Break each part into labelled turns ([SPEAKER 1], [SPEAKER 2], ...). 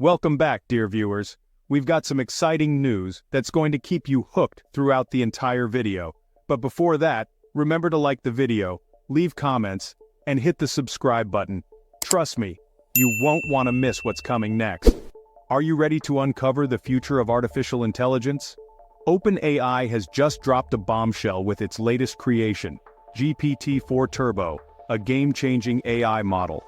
[SPEAKER 1] Welcome back, dear viewers. We've got some exciting news that's going to keep you hooked throughout the entire video. But before that, remember to like the video, leave comments, and hit the subscribe button. Trust me, you won't want to miss what's coming next. Are you ready to uncover the future of artificial intelligence? OpenAI has just dropped a bombshell with its latest creation, GPT-4 Turbo, a game-changing AI model.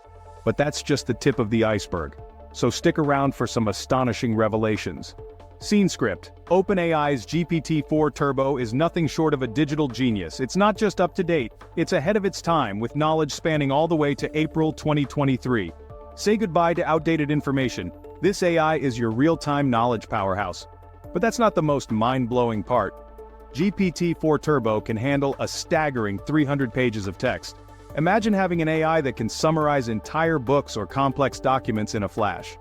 [SPEAKER 1] But that's just the tip of the iceberg. So stick around for some astonishing revelations. Scene script: OpenAI's GPT-4 Turbo is nothing short of a digital genius. It's not just up to date, it's ahead of its time, with knowledge spanning all the way to April 2023. Say goodbye to outdated information. This AI is your real-time knowledge powerhouse. But that's not the most mind-blowing part. GPT-4 Turbo can handle a staggering 300 pages of text. Imagine having an AI that can summarize entire books or complex documents in a flash.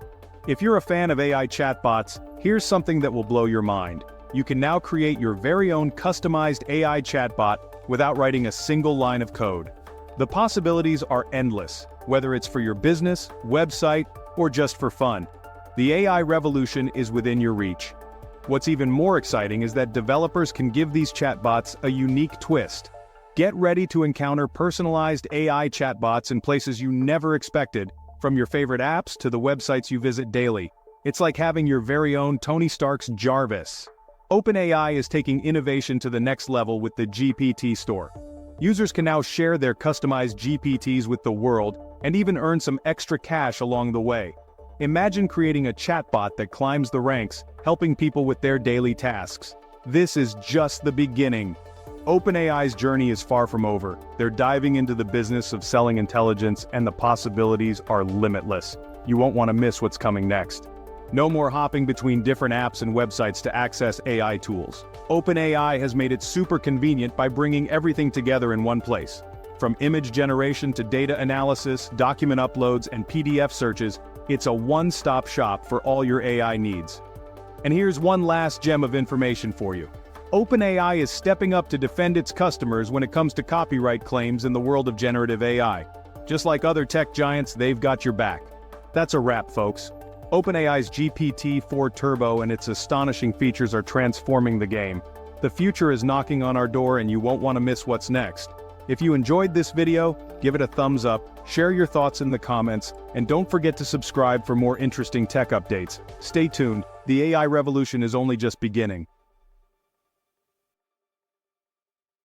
[SPEAKER 1] If you're a fan of AI chatbots, here's something that will blow your mind. You can now create your very own customized AI chatbot without writing a single line of code. The possibilities are endless, whether it's for your business, website, or just for fun. The AI revolution is within your reach. What's even more exciting is that developers can give these chatbots a unique twist. Get ready to encounter personalized AI chatbots in places you never expected, from your favorite apps to the websites you visit daily. It's like having your very own Tony Stark's Jarvis. OpenAI is taking innovation to the next level with the GPT Store. Users can now share their customized GPTs with the world and even earn some extra cash along the way. Imagine creating a chatbot that climbs the ranks, helping people with their daily tasks. This is just the beginning. OpenAI's journey is far from over. They're diving into the business of selling intelligence, and the possibilities are limitless. You won't want to miss what's coming next. No more hopping between different apps and websites to access AI tools. OpenAI has made it super convenient by bringing everything together in one place. From image generation to data analysis, document uploads, and PDF searches, it's a one-stop shop for all your AI needs. And here's one last gem of information for you. OpenAI is stepping up to defend its customers when it comes to copyright claims in the world of generative AI. Just like other tech giants, they've got your back. That's a wrap, folks. OpenAI's GPT-4 Turbo and its astonishing features are transforming the game. The future is knocking on our door, and you won't want to miss what's next. If you enjoyed this video, give it a thumbs up, share your thoughts in the comments, and don't forget to subscribe for more interesting tech updates. Stay tuned, the AI revolution is only just beginning.